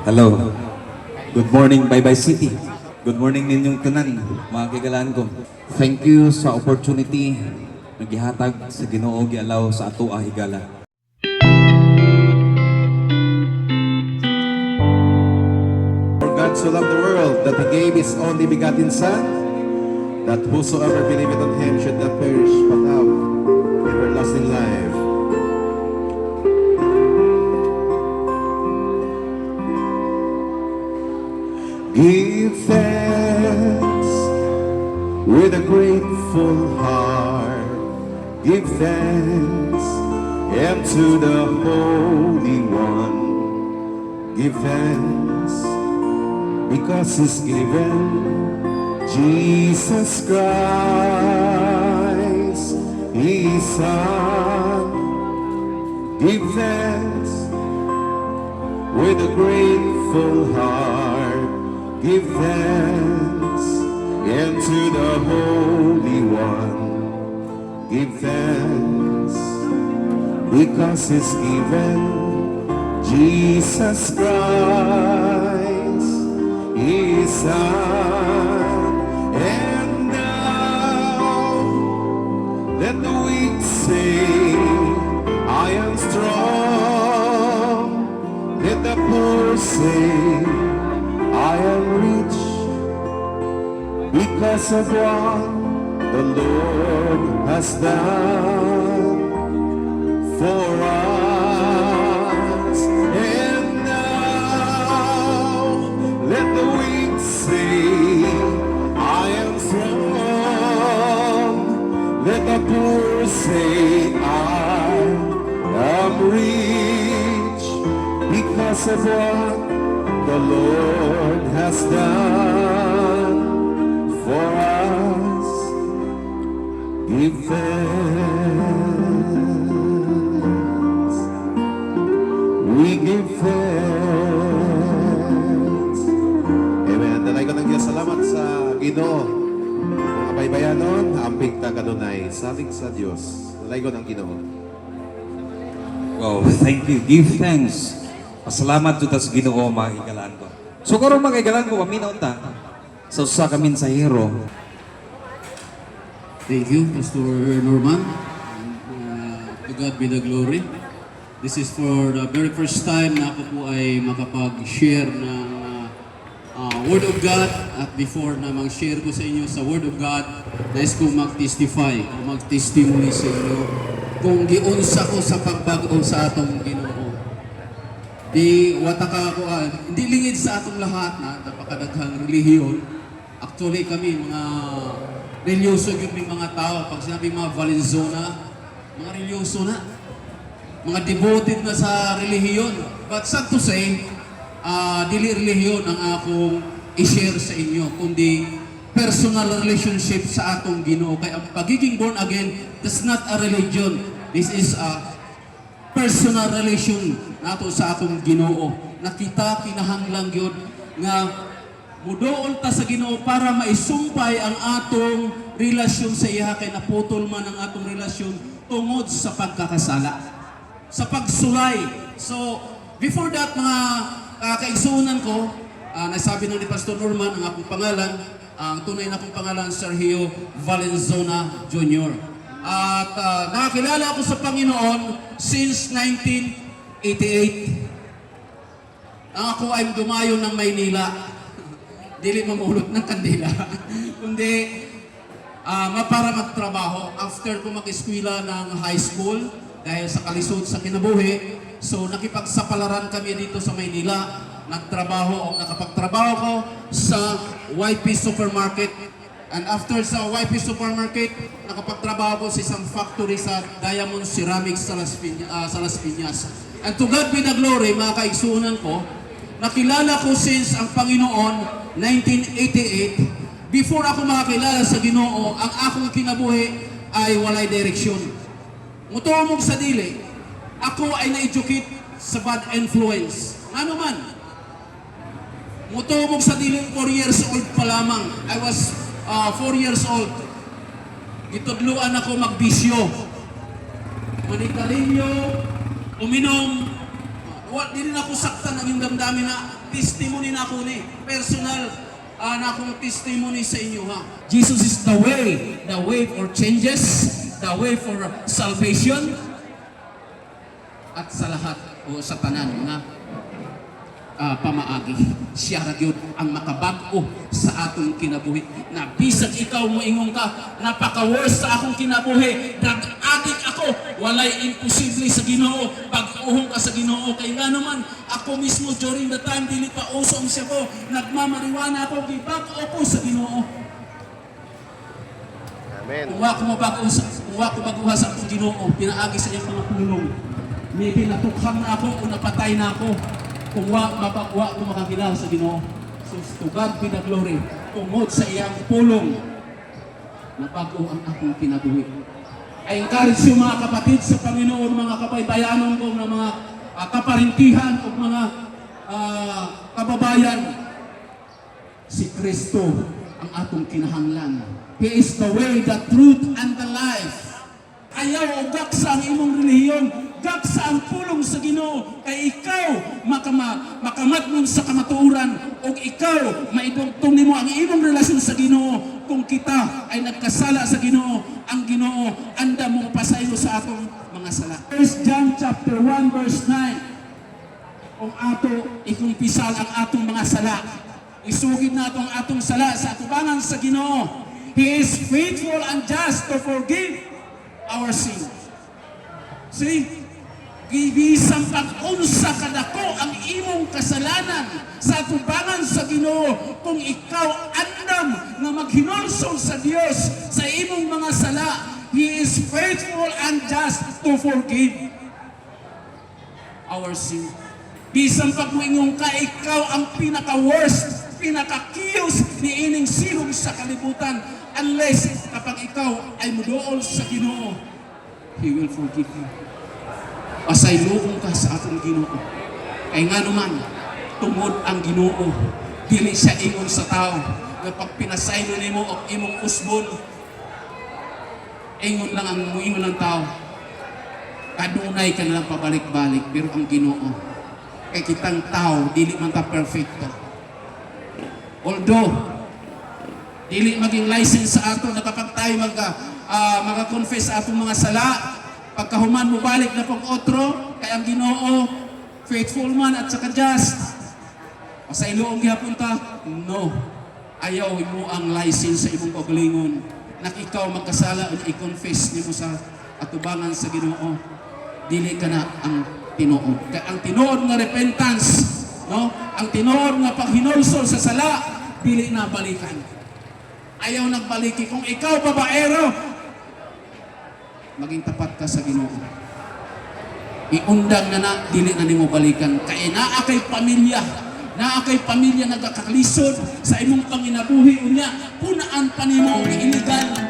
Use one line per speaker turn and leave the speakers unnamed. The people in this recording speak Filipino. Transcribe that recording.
Hello. Good morning, Bye-Bye City. Good morning ninyong tanan, mga kaigalaan ko. Thank you sa opportunity na gihatag sa Ginoo gialaw sa ato higala.
For God so loved the world that He gave His only begotten Son, that whosoever believeth on Him should not perish but have everlasting life. Give thanks with a grateful heart. Give thanks unto the Holy One. Give thanks because He's given Jesus Christ, His Son. Give thanks with a grateful heart. Give thanks unto the Holy One. Give thanks because He's given Jesus Christ, His Son. And now let the weak say, I am strong. Let the poor say, I am rich because of what the Lord has done for us. And now let the weak say, I am strong. Let the poor say, I am rich because of what the Lord has done for us. Give thanks. We give thanks. Amen. Dalay ko ng Diyos. Salamat sa Ginoo. Mga baybayanon, amping ta kanunay. Saling sa Diyos. Dalay ko ng Ginoo.
Wow, thank you. Give thanks. Pasalamat jud sa Ginoo, mga kaigalaan ko. So karon mga kaigalaan ko, paminaw ta sa usa ka mensahero.
Thank you, Pastor Norman. To God be the glory. This is for the very first time na ako po ay makapag-share ng Word of God. At before na mag-share ko sa inyo sa Word of God, nais ko mag-testify o mag-testimony sa inyo kung giunsa ko sa pagbag-o sa atong Ginoo. Di wataka ko, hindi lingid sa atong lahat na napakadaghang relihiyon. Actually kami, mga religyoso yung mga tao. Pag sinabi mga Valenzuela, mga religyoso na. Mga devoted na sa relihiyon. But sad to say, dili relihiyon ang akong i-share sa inyo, kundi personal relationship sa atong Ginoo. Kaya ang pagiging born again, that's not a religion. This is a personal relation nato sa atong Ginoo. Nakita kinahanglang gyud nga mudoon ta sa Ginoo para maisumpay ang atong relasyon sa iya, kay naputol man ang atong relasyon tungod sa pagkakasala, sa pagsulay. So before that, mga kaigsunan ko, nasabi na ni Pastor Norman ang akong pangalan. Ang tunay na akong pangalan, Sergio Valenzuela Jr. At nakakilala ako sa Panginoon since 1988. Ako ay dumayo ng Maynila. Dili mamulot ng kandila. Kundi para magtrabaho. After ko mag-eskwela ng high school, dahil sa kalisod sa kinabuhi, so nakipagsapalaran kami dito sa Maynila. Nakapagtrabaho ko sa YP Supermarket. And after sa YP Supermarket, nakapagtrabaho ko sa isang factory sa Diamond Ceramics sa Las Piñas. And to God be the glory, mga kaigsunan ko, nakilala ko since ang Panginoon, 1988. Before ako makakilala sa Ginoo, ang akong kinabuhi ay walay direksyon. Mutuomog sa dili, ako ay na-educate sa bad influence. Ano man? Mutuomog sa dili, 4 years old pa lamang. I was 4 years old. Gitudluan ako magbisyo. Manigarilyo, uminom, Dili na ko saktan ang yung damdamin na testimony na ako ni. Personal na akong testimony sa inyo ha. Jesus is the way for changes, the way for salvation, at sa lahat o sa tanan nga pamaagi. Siya ra gyud ang makabag-o sa atong kinabuhi. Na bisag ikaw moingon ka, napaka-worst sa akong kinabuhi, drug-addict ako, walay imposible sa Ginoo. Pag-uhong ka sa Ginoo, kay nga naman ako mismo during the time dili pa uso ang siya ko, nagmamariwana ako, gibag-o ko sa Ginoo.
Amen.
Kung wa ko baguha sa akong Ginoo, pinaagi sa iyang mga pulong. Maybe natukhang na ako o napatay na ako. Kung wa ko makakilala sa Ginoo. So to God be the glory. Tungod sa iyang pulong, nabago ang akong kinabuhi. I encourage you mga kapatid sa Panginoon, mga kabaybayanon ko, ng mga kaparintihan o mga kababayan. Si Kristo ang atong kinahanglan. He is the way, the truth, and the life. Ayaw o gaksa ang imong relihiyon, gaksa ang pulong sa Ginoo, kay ikaw makamatnon sa kamatuoran, o ikaw maidugtong nimo ang imong relasyon sa Ginoo. Kung kita ay nagkasala sa Ginoo, ang Ginoo anda mong pasaylo sa atong mga sala. 1 John chapter 1 verse 9. Kung ato ikumpisal ang atong mga sala, isugid na atong atong sala sa atubangan sa Ginoo. He is faithful and just to forgive our sin. See, gibisang pag-unsa kadako ang imong kasalanan sa atubangan sa Ginoo kung ikaw andam nga maghinulsol sa Dios sa imong mga sala. He is faithful and just to forgive our sin. Bisang pagmuingon ka, ikaw ang pinaka-worst, pinaka-kiyos ni ining silong sa kalibutan, unless kapag ikaw ay muduol sa Ginoo, He will forgive you. Pasayloon ka sa atong Ginoo. Kay nga naman, tungod ang Ginoo, dili siya ingon sa tao, na pag pinasaylo nimo o imong usbon, ingon lang ang muingon ng tao, kadunay ka nalang pabalik-balik, pero ang Ginoo, kay kitang tao, dili man ta perfecto. Although, dili maging license sa ato na kapag tayo mag-confess sa atong mga sala, pagkahuman mo balik na pag-otro, kay ang Ginoo, faithful man at saka just. O sa iloong gihapon ta, no. Ayaw mo ang license sa imong paglingon. Na ikaw magkasala o i-confess nimo sa atubangan sa Ginoo. Dili ka na ang tinuod. Kaya ang tinuod nga repentance, no? Ang tinuod nga paghinulsol sa sala, dili na balikan. Ayaw nagbaliki. Kung ikaw babaero, maging tapat ka sa Ginoo. Iundang na dili na nimo balikan. Kaya naa kay pamilya nagakakalisod sa imong panginabuhi unya, punaan pa nimo ang iligal